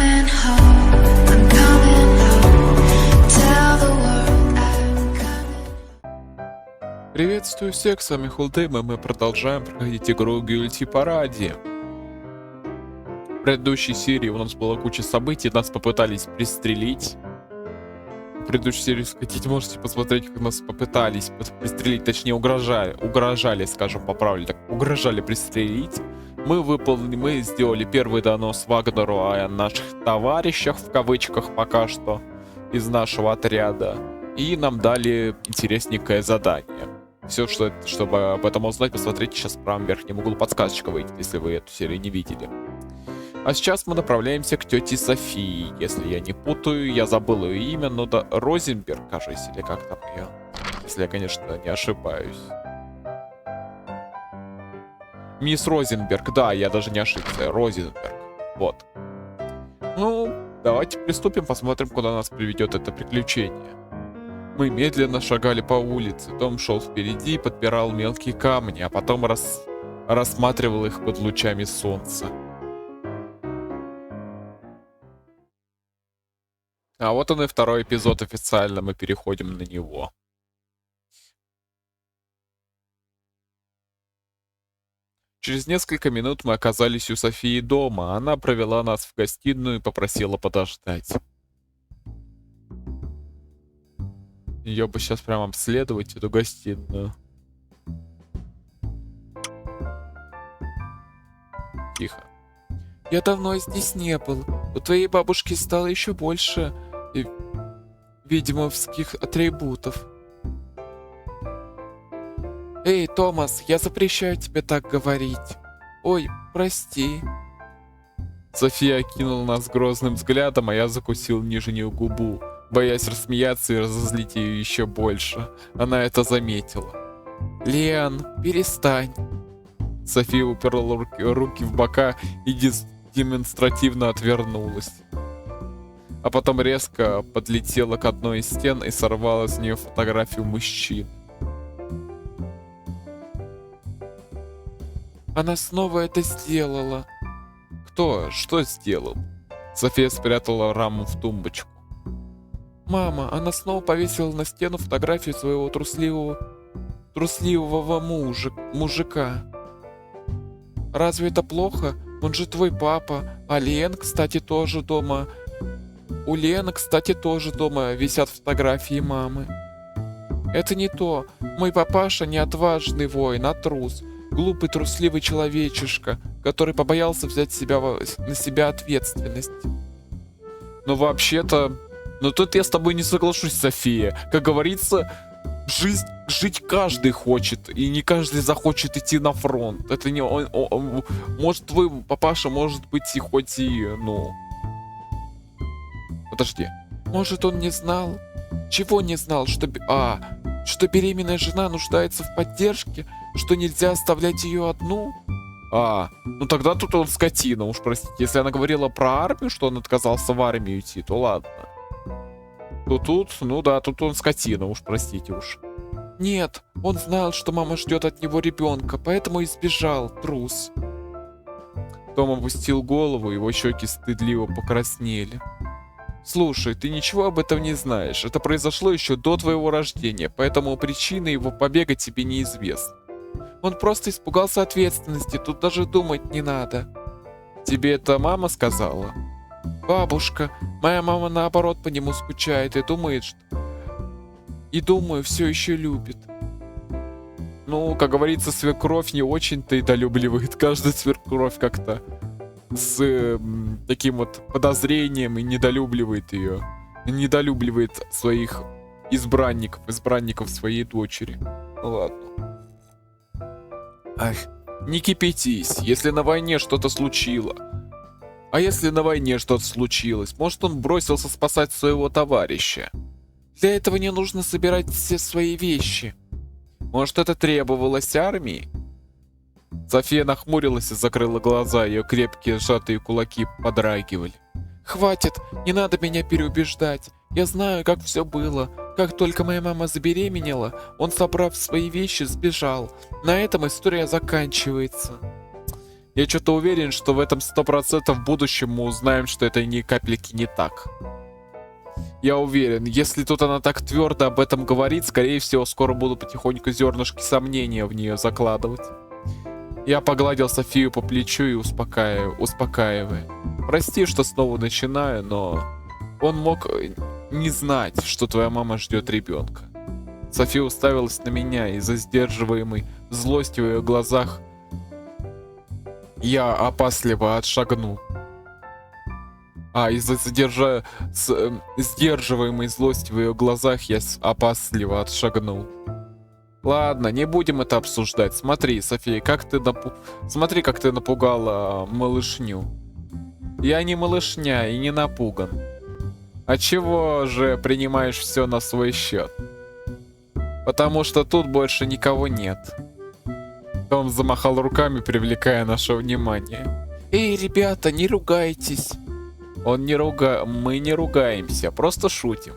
coming home, I'm coming home. Tell the world I'm coming. Приветствую всех, с вами Хулдым, и мы продолжаем проходить игру Guilty Parade. В предыдущей серии у нас была куча событий, нас попытались пристрелить. В предыдущей серии, хотите, можете посмотреть, как нас попытались пристрелить, точнее угрожали, скажем, поправили, так, угрожали пристрелить. Мы сделали первый донос Вагнеру о наших товарищах, в кавычках пока что, из нашего отряда. И нам дали интересненькое задание. Все, чтобы об этом узнать, посмотрите сейчас в правом верхнем углу, подсказочка выйдет, если вы эту серию не видели. А сейчас мы направляемся к тете Софии, если я не путаю, я забыл ее имя, но да, Розенберг, кажется, или как там ее, если я, конечно, не ошибаюсь. Мисс Розенберг, да, я даже не ошибся, Розенберг, вот. Ну, давайте приступим, посмотрим, куда нас приведет это приключение. Мы медленно шагали по улице, Том шел впереди и подпирал мелкие камни, а потом рассматривал их под лучами солнца. А вот он и второй эпизод официально, мы переходим на него. Через несколько минут мы оказались у Софии дома, она провела нас в гостиную и попросила подождать. Ее бы сейчас прям обследовать, эту гостиную. Тихо. Я давно здесь не был. У твоей бабушки стало еще больше ведьмовских атрибутов. Эй, Томас, я запрещаю тебе так говорить. Ой, прости. София окинула нас грозным взглядом, а я закусил нижнюю губу, боясь рассмеяться и разозлить ее еще больше. Она это заметила. Лиан, перестань. София уперла руки в бока и демонстративно отвернулась. А потом резко подлетела к одной из стен и сорвала с нее фотографию мужчин. Она снова это сделала. Кто? Что сделал? София спрятала раму в тумбочку. Мама, она снова повесила на стену фотографию своего трусливого мужика. Разве это плохо? Он же твой папа. А Лен, кстати, тоже дома. У Лены, кстати, тоже дома висят фотографии мамы. Это не то. Мой папаша не отважный воин, а трус. Глупый, трусливый человечишка, который побоялся взять на себя ответственность. Ну, вообще-то... Ну, тут я с тобой не соглашусь, София. Как говорится, жить каждый хочет, и не каждый захочет идти на фронт. Это не... может, твой папаша, может быть, и хоть и... Ну... Подожди. Может, он не знал? Чего не знал? Что беременная жена нуждается в поддержке? Что нельзя оставлять ее одну? Ну тогда тут он скотина, уж простите. Если она говорила про армию, что он отказался в армию идти, то ладно. Тут он скотина, уж простите уж. Нет, он знал, что мама ждет от него ребенка, поэтому и сбежал, трус. Том опустил голову, его щеки стыдливо покраснели. Слушай, ты ничего об этом не знаешь. Это произошло еще до твоего рождения, поэтому причина его побега тебе неизвестна. Он просто испугался ответственности, тут даже думать не надо. Тебе это мама сказала? Бабушка. Моя мама наоборот по нему скучает и думает, все еще любит. Ну, как говорится, свекровь не очень-то недолюбливает. Каждая свекровь как-то с таким вот подозрением и недолюбливает ее. Недолюбливает своих избранников своей дочери. Ну ладно. Ах, не кипятись, если на войне что-то случилось. А если на войне что-то случилось, может, он бросился спасать своего товарища? Для этого не нужно собирать все свои вещи. Может, это требовалось армии? София нахмурилась и закрыла глаза, ее крепкие сжатые кулаки подрагивали. Хватит, не надо меня переубеждать. Я знаю, как все было. Как только моя мама забеременела, он, собрав свои вещи, сбежал. На этом история заканчивается. Я что-то уверен, что в этом 100% в будущем мы узнаем, что это ни капельки не так. Я уверен, если тут она так твердо об этом говорит, скорее всего, скоро буду потихоньку зернышки сомнения в нее закладывать. Я погладил Софию по плечу и успокаивая. Прости, что снова начинаю, но он мог не знать, что твоя мама ждет ребенка. София уставилась на меня, из-за сдерживаемой злости в ее глазах я опасливо отшагнул. Из-за сдерживаемой злости в ее глазах я опасливо отшагнул. Ладно, не будем это обсуждать. Смотри, София, смотри, как ты напугала малышню. Я не малышня и не напуган. А чего же принимаешь все на свой счет? Потому что тут больше никого нет. Том замахал руками, привлекая наше внимание. Эй, ребята, не ругайтесь. Мы не ругаемся, просто шутим.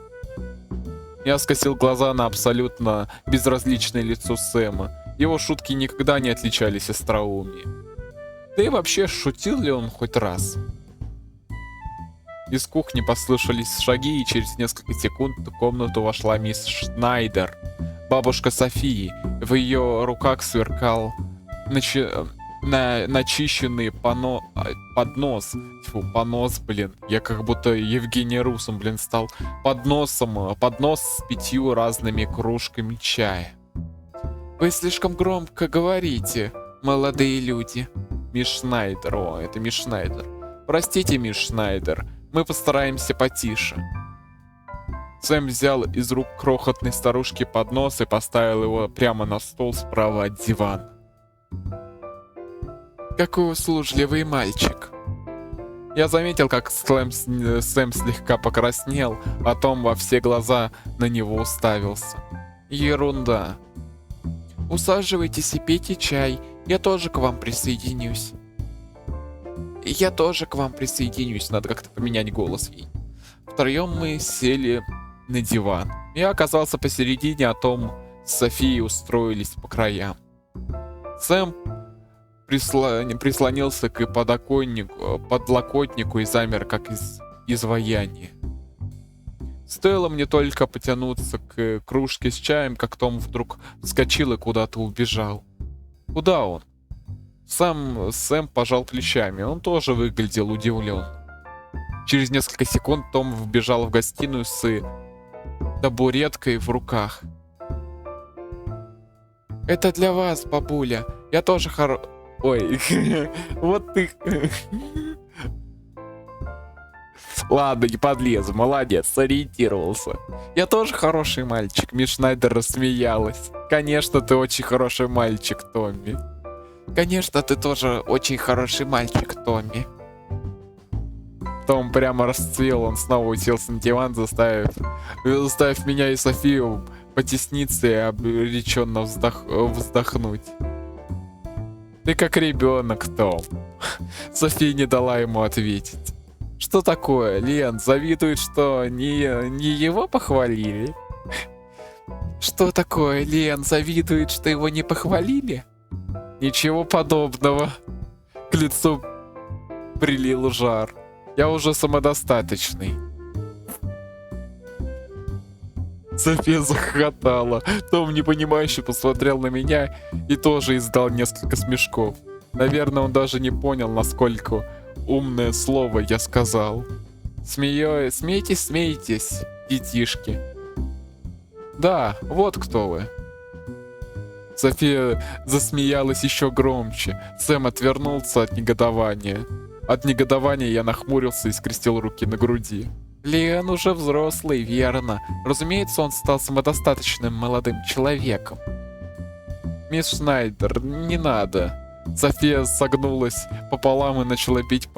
Я скосил глаза на абсолютно безразличное лицо Сэма. Его шутки никогда не отличались остроумием. Да и вообще, шутил ли он хоть раз? Из кухни послышались шаги, и через несколько секунд в комнату вошла мисс Шнайдер, бабушка Софии. В ее руках сверкал начищенный поднос. Понос, блин. Я как будто Евгений Русом, блин, стал. Поднос с 5 разными кружками чая. Вы слишком громко говорите, молодые люди. Мисс Шнайдер. О, это мисс Шнайдер. Простите, мисс Шнайдер. Мы постараемся потише. Сэм взял из рук крохотной старушки поднос и поставил его прямо на стол справа от дивана. Какой услужливый мальчик. Я заметил, как Сэм слегка покраснел, а Том во все глаза на него уставился. Ерунда. Усаживайтесь и пейте чай, я тоже к вам присоединюсь. Я тоже к вам присоединюсь, надо как-то поменять голос ей. Втроем мы сели на диван. Я оказался посередине, а Том с Софией устроились по краям. Сэм прислонился к подлокотнику и замер, как изваяние. Стоило мне только потянуться к кружке с чаем, как Том вдруг вскочил и куда-то убежал. Куда он? Сэм пожал плечами, он тоже выглядел удивлен. Через несколько секунд Том вбежал в гостиную с табуреткой в руках. Это для вас, бабуля. Я тоже Ой, вот ты... Ладно, не подлезу, молодец, сориентировался. Я тоже хороший мальчик, мисс Шнайдер рассмеялась. Конечно, ты очень хороший мальчик, Томми. Конечно, ты тоже очень хороший мальчик, Томми. Том прямо расцвел, он снова уселся на диван, заставив меня и Софию потесниться и обреченно вздохнуть. Ты как ребенок, Том. София не дала ему ответить. Что такое? Лен завидует, что не его похвалили? Что такое? Лен завидует, что его не похвалили? Ничего подобного. К лицу прилил жар. Я уже самодостаточный. София захохотала. Том непонимающе посмотрел на меня и тоже издал несколько смешков. Наверное, он даже не понял, насколько умное слово я сказал. Смейтесь, детишки. Да, вот кто вы. София засмеялась еще громче. Сэм отвернулся от негодования. От негодования я нахмурился и скрестил руки на груди. Лен уже взрослый, верно. Разумеется, он стал самодостаточным молодым человеком. Мисс Шнайдер, не надо. София согнулась пополам и начала бить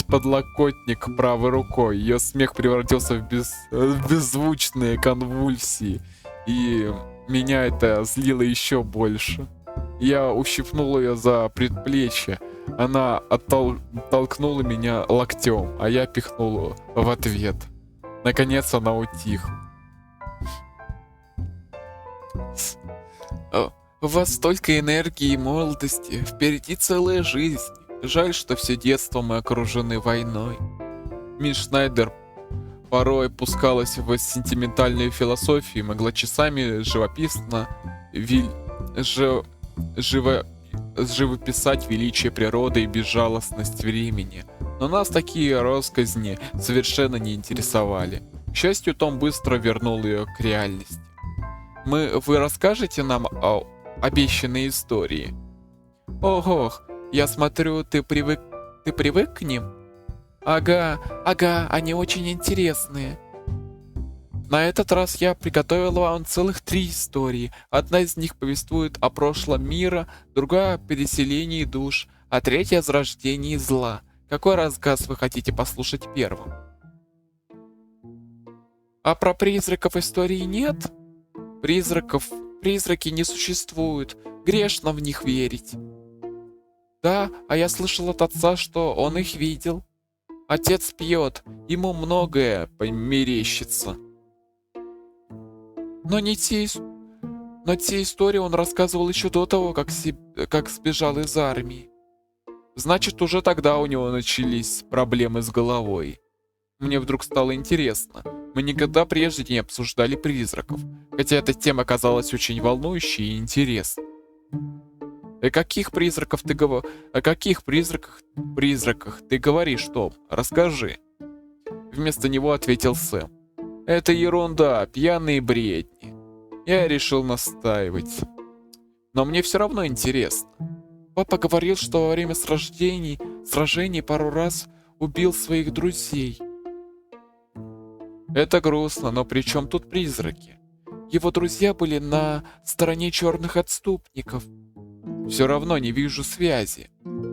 подлокотник правой рукой. Ее смех превратился в беззвучные конвульсии. И меня это злило еще больше. Я ущипнул ее за предплечье. Она оттолкнула меня локтем, а я пихнул в ответ. Наконец она утихла. У вас столько энергии и молодости, впереди целая жизнь. Жаль, что все детство мы окружены войной. Мисс Шнайдер порой пускалась в сентиментальную философию и могла часами живописно живописать величие природы и безжалостность времени. Но нас такие россказни совершенно не интересовали. К счастью, Том быстро вернул ее к реальности. Вы расскажете нам о обещанной истории? Ого, я смотрю, ты привык к ним? Ага, они очень интересные. На этот раз я приготовил вам целых 3 истории. Одна из них повествует о прошлом мира, другая о переселении душ, а третья о зарождении зла. Какой рассказ вы хотите послушать первым? А про призраков истории нет? Призраки не существуют, грешно в них верить. Да, а я слышал от отца, что он их видел. Отец пьет, ему многое померещится. Но те истории он рассказывал еще до того, как сбежал из армии. Значит, уже тогда у него начались проблемы с головой. Мне вдруг стало интересно. Мы никогда прежде не обсуждали призраков, хотя эта тема казалась очень волнующей и интересной. О каких призраках ты говоришь, Том? Расскажи. Вместо него ответил Сэм. Это ерунда, пьяные бредни. Я решил настаивать. Но мне все равно интересно. Папа говорил, что во время сражений пару раз убил своих друзей. Это грустно, но при чем тут призраки? Его друзья были на стороне черных отступников. Все равно не вижу связи.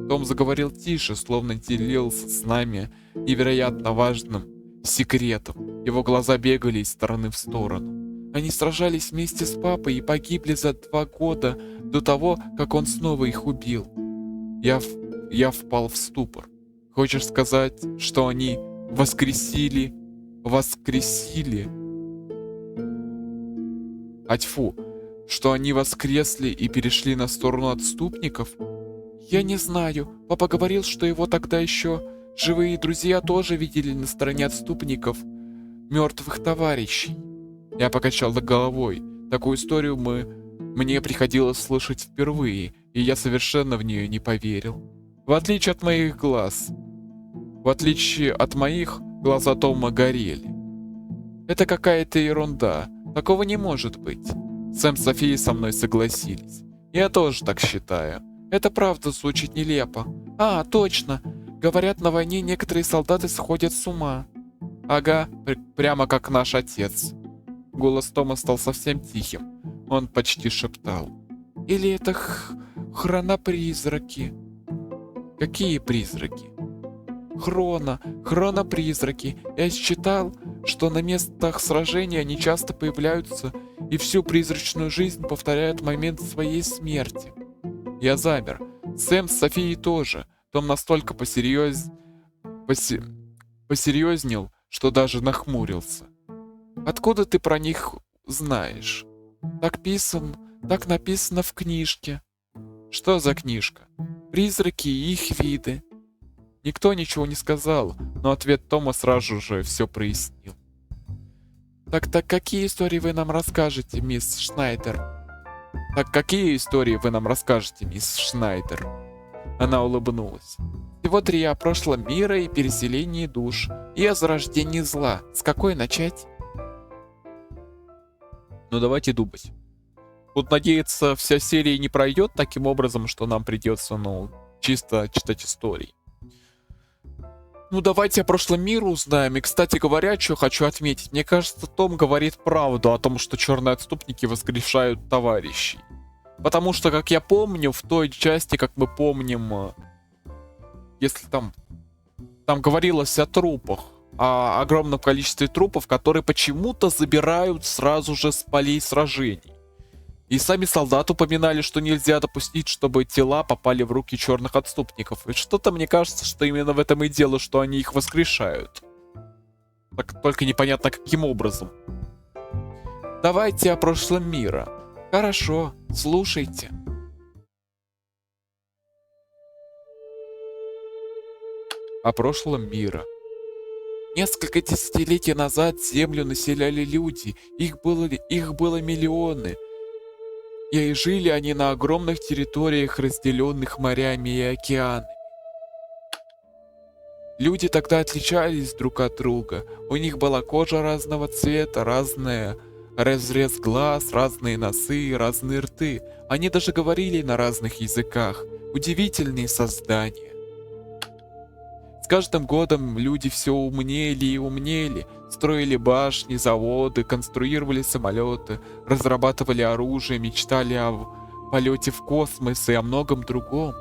Том заговорил тише, словно делился с нами невероятно важным секретом. Его глаза бегали из стороны в сторону. Они сражались вместе с папой и погибли за 2 года до того, как он снова их убил. Я впал в ступор. Хочешь сказать, что они воскресили? А тьфу, что они воскресли и перешли на сторону отступников? Я не знаю. Папа говорил, что его тогда еще живые друзья тоже видели на стороне отступников мертвых товарищей. Я покачал головой. Такую историю мне приходилось слышать впервые, и я совершенно в нее не поверил. В отличие от моих глаз, глаза Тома горели. Это какая-то ерунда. Такого не может быть. Сэм с Софией со мной согласились. Я тоже так считаю. Это правда звучит нелепо. А, точно. Говорят, на войне некоторые солдаты сходят с ума. Ага, прямо как наш отец. Голос Тома стал совсем тихим. Он почти шептал. Или это хронопризраки? Какие призраки? Хронопризраки. Я считал, что на местах сражения они часто появляются и всю призрачную жизнь повторяют момент своей смерти. Я замер. Сэм с Софией тоже. Том настолько посерьезнел, что даже нахмурился. Откуда ты про них знаешь? Так написано в книжке. Что за книжка? Призраки и их виды. Никто ничего не сказал, но ответ Тома сразу же все прояснил. Так какие истории вы нам расскажете, мисс Шнайдер? Она улыбнулась. Всего 3 о прошлом мира и переселении душ, и о зарождении зла. С какой начать? Ну давайте думать. Тут, надеяться, вся серия не пройдет таким образом, что нам придется, чисто читать истории. Ну давайте о прошлом мире узнаем. И, кстати говоря, что хочу отметить. Мне кажется, Том говорит правду о том, что черные отступники воскрешают товарищей. Потому что, как я помню, в той части, как мы помним, если там говорилось о трупах, о огромном количестве трупов, которые почему-то забирают сразу же с полей сражений. И сами солдаты упоминали, что нельзя допустить, чтобы тела попали в руки черных отступников. И что-то мне кажется, что именно в этом и дело, что они их воскрешают. Так только непонятно каким образом. Давайте о прошлом мира. Хорошо, слушайте. О прошлом мира. Несколько десятилетий назад Землю населяли люди, их было миллионы. И жили они на огромных территориях, разделенных морями и океанами. Люди тогда отличались друг от друга. У них была кожа разного цвета, разный разрез глаз, разные носы, разные рты. Они даже говорили на разных языках. Удивительные создания. С каждым годом люди все умнели и умнели, строили башни, заводы, конструировали самолеты, разрабатывали оружие, мечтали о полете в космос и о многом другом.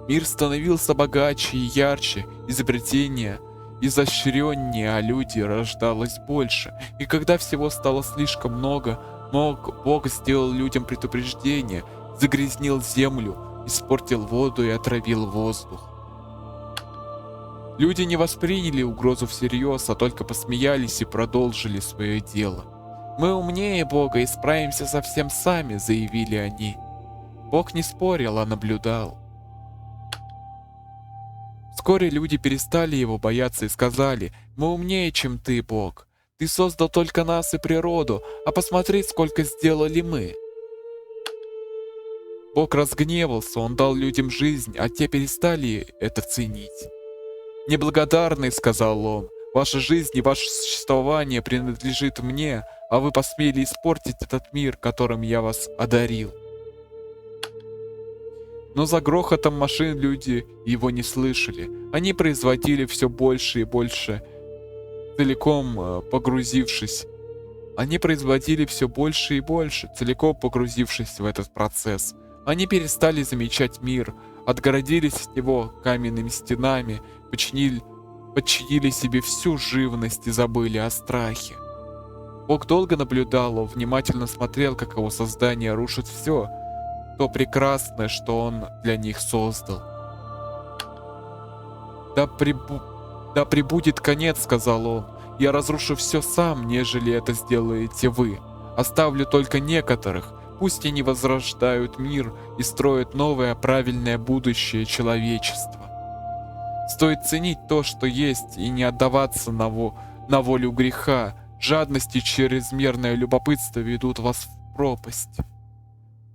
Мир становился богаче и ярче, изобретения изощреннее, а люди рождалось больше. И когда всего стало слишком много, Бог сделал людям предупреждение, загрязнил землю, испортил воду и отравил воздух. Люди не восприняли угрозу всерьез, а только посмеялись и продолжили свое дело. «Мы умнее Бога и справимся со всем сами», — заявили они. Бог не спорил, а наблюдал. Вскоре люди перестали его бояться и сказали: «Мы умнее, чем ты, Бог. Ты создал только нас и природу, а посмотри, сколько сделали мы». Бог разгневался, он дал людям жизнь, а те перестали это ценить. «Неблагодарный», — сказал он, — «ваша жизнь и ваше существование принадлежит мне, а вы посмели испортить этот мир, которым я вас одарил». Но за грохотом машин люди его не слышали. Они производили все больше и больше, целиком погрузившись в этот процесс. Они перестали замечать мир, отгородились от него каменными стенами, подчинили себе всю живность и забыли о страхе. Бог долго наблюдал, он внимательно смотрел, как его создание рушит все, то прекрасное, что он для них создал. Да прибудет конец», — сказал он, — «я разрушу все сам, нежели это сделаете вы. Оставлю только некоторых, пусть они возрождают мир и строят новое правильное будущее человечества. Стоит ценить то, что есть, и не отдаваться на волю греха. Жадность и чрезмерное любопытство ведут вас в пропасть.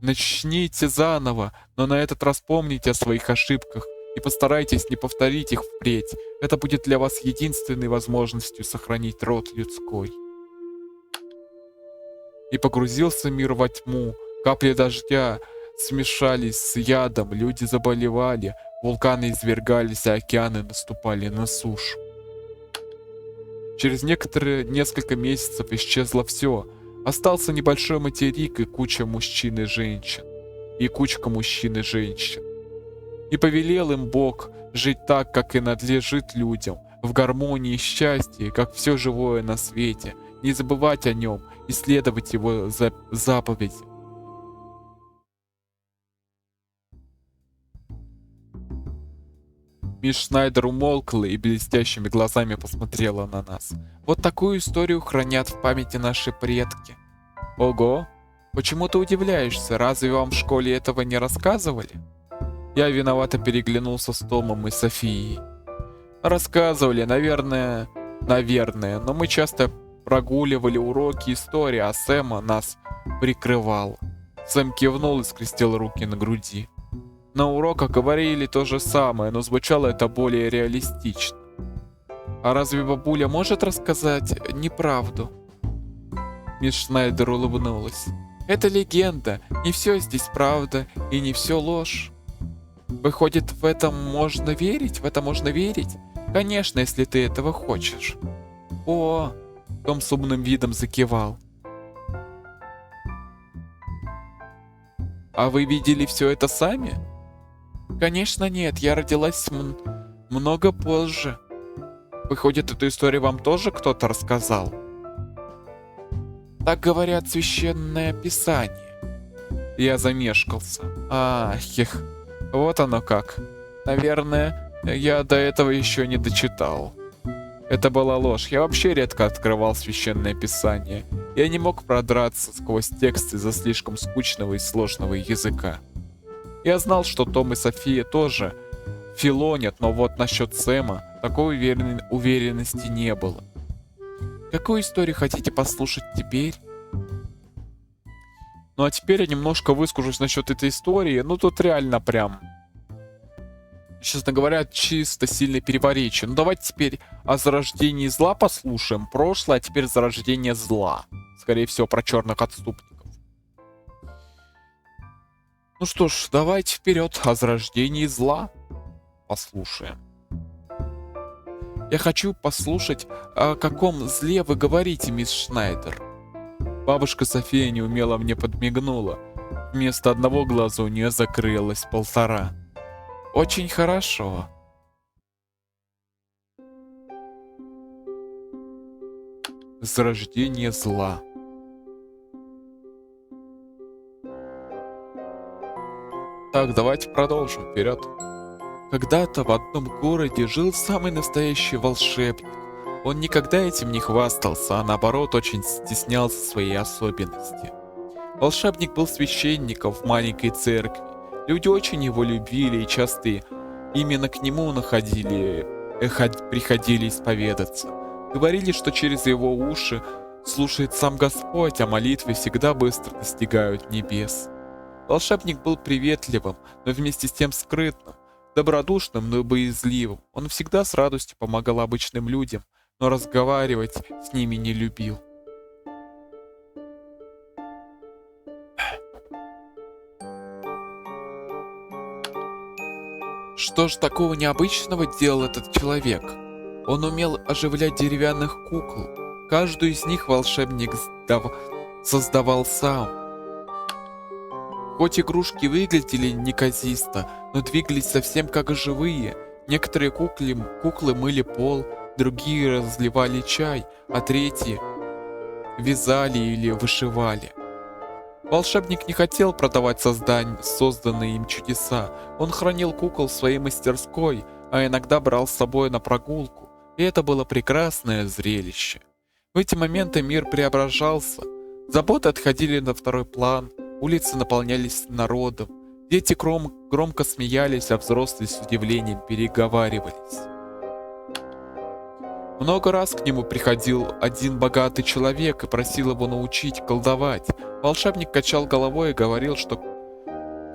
Начните заново, но на этот раз помните о своих ошибках и постарайтесь не повторить их впредь. Это будет для вас единственной возможностью сохранить род людской». И погрузился мир во тьму. Капли дождя смешались с ядом, люди заболевали, вулканы извергались, а океаны наступали на сушу. Через несколько месяцев исчезло все. Остался небольшой материк и кучка мужчин и женщин. И повелел им Бог жить так, как и надлежит людям, в гармонии и счастье, как все живое на свете, не забывать о нем и следовать его заповедям. Мисс Шнайдер умолкла и блестящими глазами посмотрела на нас. Вот такую историю хранят в памяти наши предки. Ого! Почему ты удивляешься? Разве вам в школе этого не рассказывали? Я виновато переглянулся с Томом и Софией. Рассказывали, наверное, но мы часто прогуливали уроки истории, а Сэма нас прикрывал. Сэм кивнул и скрестил руки на груди. На уроках говорили то же самое, но звучало это более реалистично. А разве бабуля может рассказать неправду? Мисс Шнайдер улыбнулась. Это легенда, не все здесь правда и не все ложь. Выходит, в это можно верить? Конечно, если ты этого хочешь. О, Том с умным видом закивал. А вы видели все это сами? Конечно нет, я родилась много позже. Выходит, эту историю вам тоже кто-то рассказал? Так говорят священное писание. Я замешкался. Вот оно как. Наверное, я до этого еще не дочитал. Это была ложь. Я вообще редко открывал священное писание. Я не мог продраться сквозь текст из-за слишком скучного и сложного языка. Я знал, что Том и София тоже филонят, но вот насчет Сэма такой уверенности не было. Какую историю хотите послушать теперь? Ну а теперь я немножко выскажусь насчет этой истории. Ну тут реально прям, честно говоря, чисто сильно переворечен. Ну давайте теперь о зарождении зла послушаем. Прошлое, а теперь зарождение зла. Скорее всего, про черных отступников. Ну что ж, давайте вперед о зарождении зла послушаем. Я хочу послушать, о каком зле вы говорите, мисс Шнайдер. Бабушка София неумело мне подмигнула. Вместо одного глаза у нее закрылось 1,5. Очень хорошо. Зарождение зла. Так, давайте продолжим. Вперед. Когда-то в одном городе жил самый настоящий волшебник. Он никогда этим не хвастался, а наоборот очень стеснялся своей особенности. Волшебник был священником в маленькой церкви. Люди очень его любили и часто именно к нему приходили исповедаться. Говорили, что через его уши слушает сам Господь, а молитвы всегда быстро достигают небес. Волшебник был приветливым, но вместе с тем скрытным, добродушным, но боязливым. Он всегда с радостью помогал обычным людям, но разговаривать с ними не любил. Что ж такого необычного делал этот человек? Он умел оживлять деревянных кукол. Каждую из них волшебник создавал сам. Хоть игрушки выглядели неказисто, но двигались совсем как живые. Некоторые куклы мыли пол, другие разливали чай, а третьи вязали или вышивали. Волшебник не хотел продавать созданные им чудеса. Он хранил кукол в своей мастерской, а иногда брал с собой на прогулку. И это было прекрасное зрелище. В эти моменты мир преображался. Заботы отходили на второй план, улицы наполнялись народом. Дети громко смеялись, а взрослые с удивлением переговаривались. Много раз к нему приходил один богатый человек и просил его научить колдовать. Волшебник качал головой и говорил, что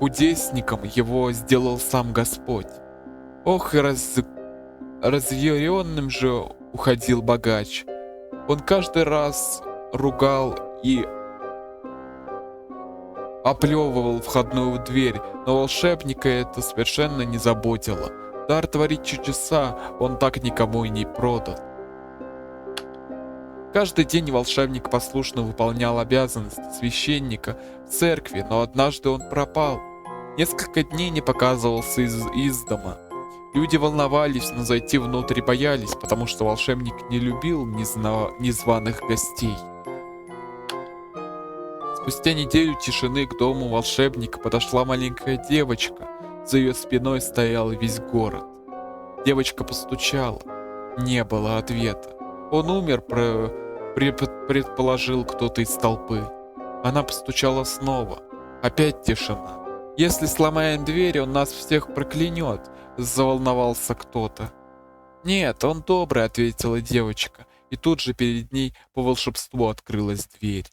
кудесником его сделал сам Господь. Ох, и разъяренным же уходил богач. Он каждый раз ругал и оплевывал входную дверь, но волшебника это совершенно не заботило. Дар творить чудеса он так никому и не продал. Каждый день волшебник послушно выполнял обязанности священника в церкви, но однажды он пропал. Несколько дней не показывался из дома. Люди волновались, но зайти внутрь боялись, потому что волшебник не любил незваных гостей. Спустя неделю тишины к дому волшебника подошла маленькая девочка. За ее спиной стоял весь город. Девочка постучала. Не было ответа. Он умер, предположил кто-то из толпы. Она постучала снова. Опять тишина. «Если сломаем дверь, он нас всех проклянет», — заволновался кто-то. «Нет, он добрый», — ответила девочка. И тут же перед ней по волшебству открылась дверь.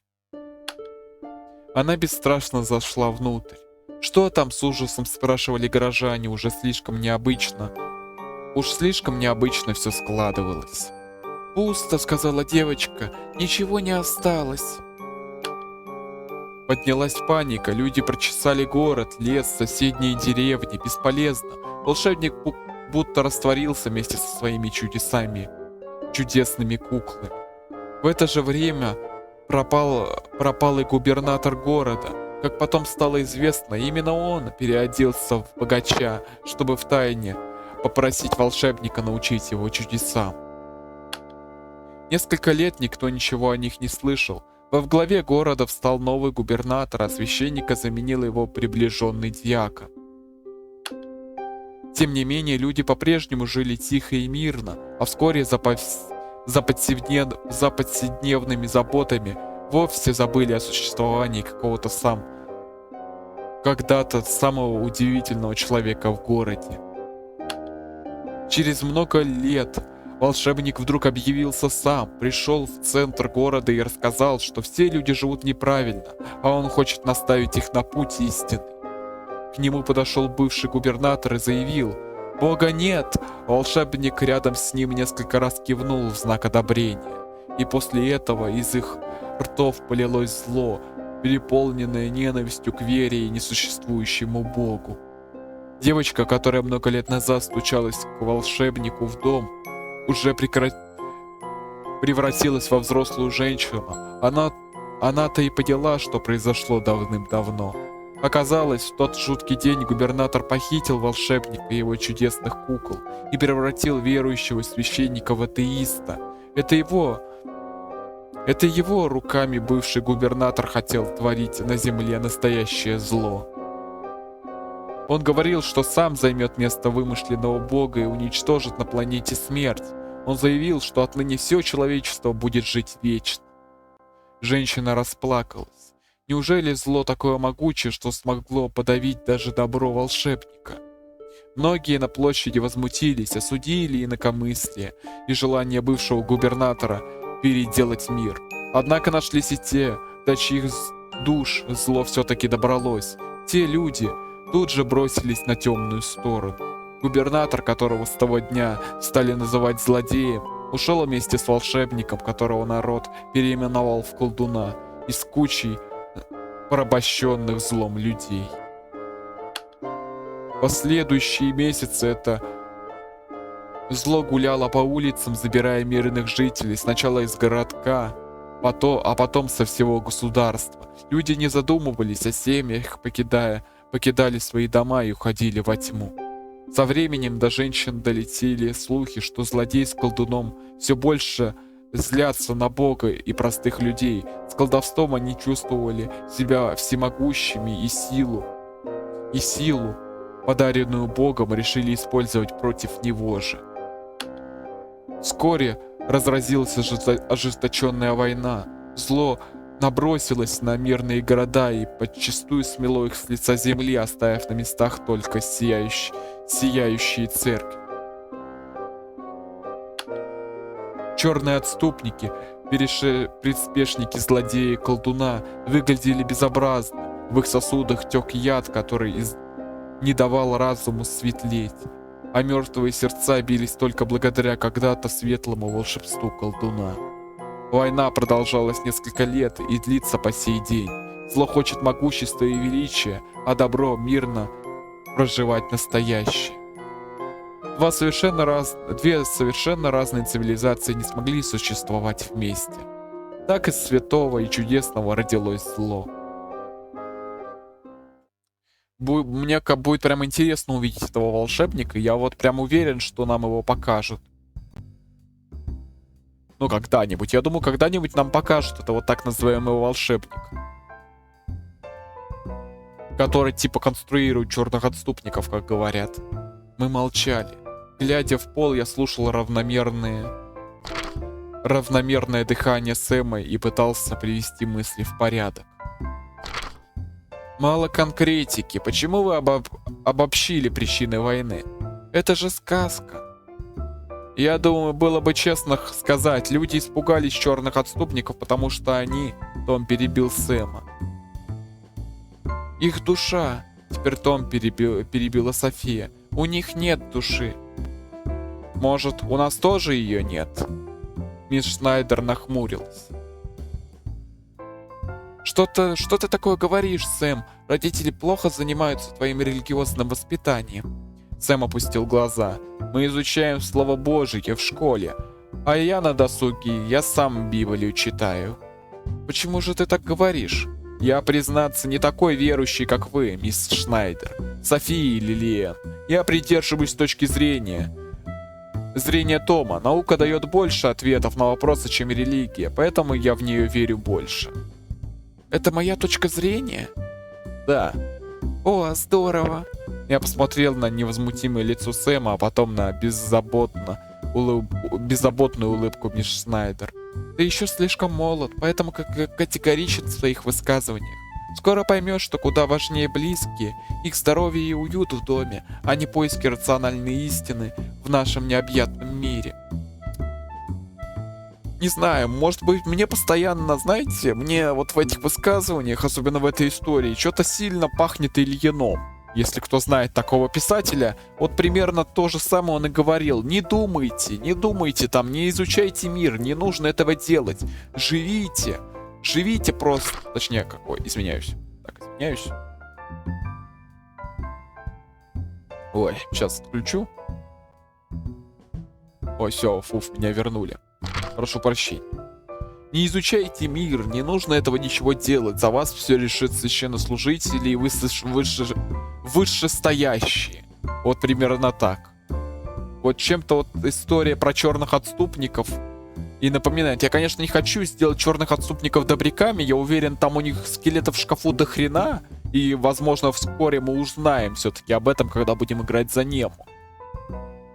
Она бесстрашно зашла внутрь. «Что там?» — с ужасом спрашивали горожане. Уж слишком необычно все складывалось. «Пусто», — сказала девочка, — «ничего не осталось». Поднялась паника, люди прочесали город, лес, соседние деревни, бесполезно. Волшебник будто растворился вместе со своими чудесными куклами. В это же время пропал и губернатор города. Как потом стало известно, именно он переоделся в богача, чтобы втайне попросить волшебника научить его чудесам. Несколько лет никто ничего о них не слышал. Во главе города встал новый губернатор, а священника заменил его приближенный диакон. Тем не менее, люди по-прежнему жили тихо и мирно, а вскоре за повседневными заботами вовсе забыли о существовании какого-то когда-то самого удивительного человека в городе. Через много лет волшебник вдруг объявился сам, пришел в центр города и рассказал, что все люди живут неправильно, а он хочет наставить их на путь истины. К нему подошел бывший губернатор и заявил: «Бога нет!» Волшебник рядом с ним несколько раз кивнул в знак одобрения. И после этого из их ртов полилось зло, переполненное ненавистью к вере и несуществующему Богу. Девочка, которая много лет назад стучалась к волшебнику в дом, уже превратилась во взрослую женщину. Она-то и поняла, что произошло давным-давно. Оказалось, в тот жуткий день губернатор похитил волшебника и его чудесных кукол и превратил верующего священника в атеиста. Это его руками бывший губернатор хотел творить на земле настоящее зло. Он говорил, что сам займет место вымышленного бога и уничтожит на планете смерть. Он заявил, что отныне все человечество будет жить вечно. Женщина расплакалась. Неужели зло такое могучее, что смогло подавить даже добро волшебника? Многие на площади возмутились, осудили инакомыслие и желание бывшего губернатора переделать мир. Однако нашлись и те, до чьих душ зло все-таки добралось. Те люди тут же бросились на темную сторону. Губернатор, которого с того дня стали называть злодеем, ушел вместе с волшебником, которого народ переименовал в колдуна, и с кучей порабощенных злом людей. Последующие месяцы это зло гуляло по улицам, забирая мирных жителей, сначала из городка, а потом со всего государства. Люди не задумывались о семьях, покидали свои дома и уходили во тьму. Со временем до женщин долетели слухи, что злодей с колдуном все больше злятся на Бога и простых людей. С колдовством они чувствовали себя всемогущими, и силу, подаренную Богом, решили использовать против него же. Вскоре разразилась ожесточенная война. Зло набросилось на мирные города и подчистую смело их с лица земли, оставив на местах только сияющие церкви. Черные отступники, приспешники злодея и колдуна, выглядели безобразно. В их сосудах тек яд, который не давал разуму светлеть, а мертвые сердца бились только благодаря когда-то светлому волшебству колдуна. Война продолжалась несколько лет и длится по сей день. Зло хочет могущества и величия, а добро мирно проживать настоящее. Две совершенно разные цивилизации не смогли существовать вместе. Так из святого и чудесного родилось зло. Мне будет прям интересно увидеть этого волшебника. Я вот прям уверен, что нам его покажут. Ну, когда-нибудь. Я думаю, когда-нибудь нам покажут этого так называемого волшебника, который типа конструирует черных отступников, как говорят. Мы молчали. Глядя в пол, я слушал равномерное дыхание Сэма и пытался привести мысли в порядок. Мало конкретики. Почему вы обобщили причины войны? Это же сказка. Я думаю, было бы честно сказать, люди испугались черных отступников, потому что Том перебил Сэма. Их душа, теперь Том перебила София. У них нет души. Может, у нас тоже ее нет? Мисс Шнайдер нахмурилась. Что ты такое говоришь, Сэм? Родители плохо занимаются твоим религиозным воспитанием. Сэм опустил глаза. Мы изучаем Слово Божие в школе. А я на досуге, я сам Библию читаю. Почему же ты так говоришь? Я, признаться, не такой верующий, как вы, мисс Шнайдер, София и Лилиан. Я придерживаюсь точки зрения Тома. Наука дает больше ответов на вопросы, чем религия, поэтому я в нее верю больше. Это моя точка зрения? Да. О, здорово. Я посмотрел на невозмутимое лицо Сэма, а потом на беззаботно беззаботную улыбку мисс Снайдер. Ты еще слишком молод, поэтому категоричен в своих высказываниях. Скоро поймешь, что куда важнее близкие, их здоровье и уют в доме, а не поиски рациональной истины в нашем необъятном мире. Не знаю, может быть, мне постоянно, знаете, мне вот в этих высказываниях, особенно в этой истории, что-то сильно пахнет Ильином. Если кто знает такого писателя, вот примерно то же самое он и говорил. Не думайте там, не изучайте мир, не нужно этого делать. Живите просто. Точнее, какой, извиняюсь. Так, извиняюсь. Ой, сейчас отключу. Ой, все, фуф, меня вернули. Прошу прощения. Не изучайте мир, не нужно этого ничего делать. За вас все решит священнослужители и вышестоящие. Вот примерно так. Вот чем-то вот история про черных отступников и напоминает. Я, конечно, не хочу сделать черных отступников добряками. Я уверен, там у них скелетов в шкафу до хрена. И, возможно, вскоре мы узнаем все-таки об этом, когда будем играть за Нему.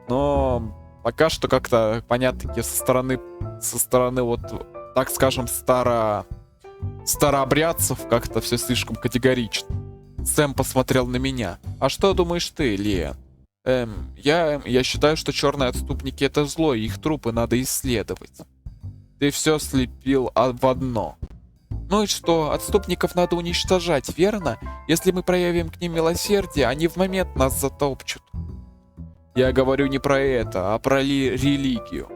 Но пока что как-то, понятно-таки, со стороны вот, так скажем, старообрядцев как-то все слишком категорично. Сэм посмотрел на меня. А что думаешь ты, Лиэн? Я считаю, что черные отступники это зло, и их трупы надо исследовать. Ты все слепил в одно. Ну и что, отступников надо уничтожать, верно? Если мы проявим к ним милосердие, они в момент нас затопчут. Я говорю не про это, а про религию.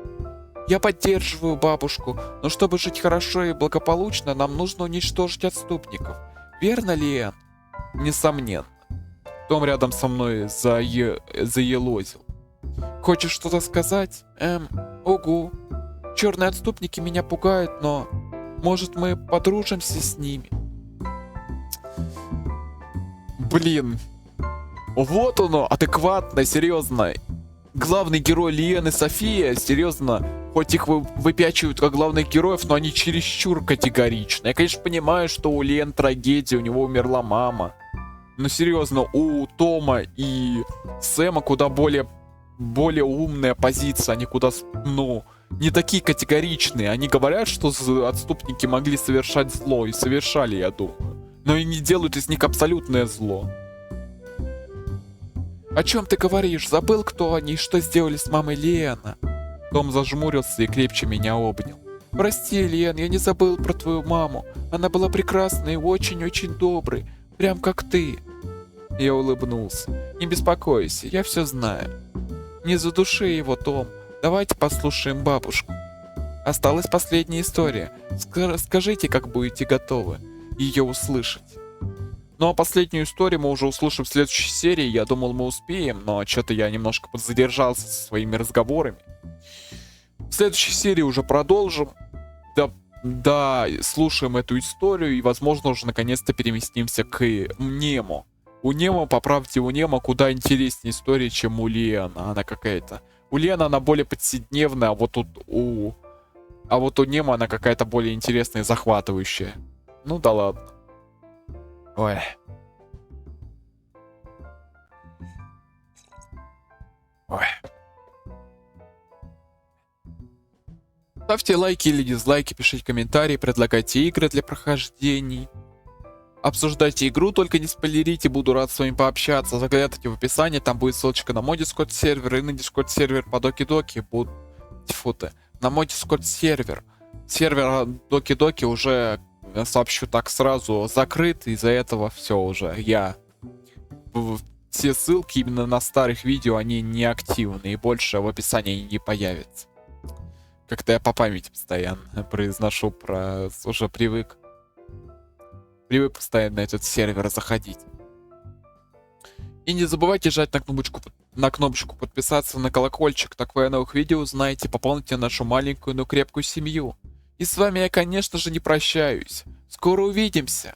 Я поддерживаю бабушку, но чтобы жить хорошо и благополучно, нам нужно уничтожить отступников. Верно, Лиэн? Несомненно. Том рядом со мной заелозил. Хочешь что-то сказать? Угу. Черные отступники меня пугают, но... Может, мы подружимся с ними? Блин. Вот оно, адекватно, серьезно. Главный герой Лиэн и София, серьезно, хоть их выпячивают как главных героев, но они чересчур категоричны. Я, конечно, понимаю, что у Лиэн трагедия, у него умерла мама. Но серьезно, у Тома и Сэма куда более умная позиция, они куда, не такие категоричные. Они говорят, что отступники могли совершать зло, и совершали, я думаю. Но и не делают из них абсолютное зло. О чем ты говоришь? Забыл, кто они и что сделали с мамой Лиэна? Том зажмурился и крепче меня обнял. Прости, Лиэн, я не забыл про твою маму. Она была прекрасной и очень-очень доброй. Прям как ты. Я улыбнулся. Не беспокойся, я все знаю. Не задуши его, Том. Давайте послушаем бабушку. Осталась последняя история. Скажите, как будете готовы ее услышать. Ну а последнюю историю мы уже услышим в следующей серии. Я думал, мы успеем, но что-то я немножко подзадержался со своими разговорами. В следующей серии уже продолжим. Да, слушаем эту историю и, возможно, уже наконец-то переместимся к Нему. У Немо, по правде, у Немо куда интереснее история, чем у Лиэна. Она какая-то... У Лиэна она более повседневная, а вот у Немо она какая-то более интересная и захватывающая. Ну да ладно. Ой. Ой. Ставьте лайки или дизлайки, пишите комментарии, предлагайте игры для прохождений. Обсуждайте игру, только не спойлерите, буду рад с вами пообщаться. Заглядывайте в описание, там будет ссылочка на мой Discord сервер и на Discord сервер по Доки-Доки. На мой Discord сервер. Сервер Доки-Доки уже, сообщу так сразу, закрыт, из-за этого все уже. Все ссылки именно на старых видео, они не активны, и больше в описании не появятся. Как-то я по памяти постоянно произношу, уже привык. Привык постоянно на этот сервер заходить. И не забывайте жать на кнопочку подписаться, на колокольчик, так вы о новых видео узнаете, пополните нашу маленькую, но крепкую семью. И с вами я, конечно же, не прощаюсь. Скоро увидимся.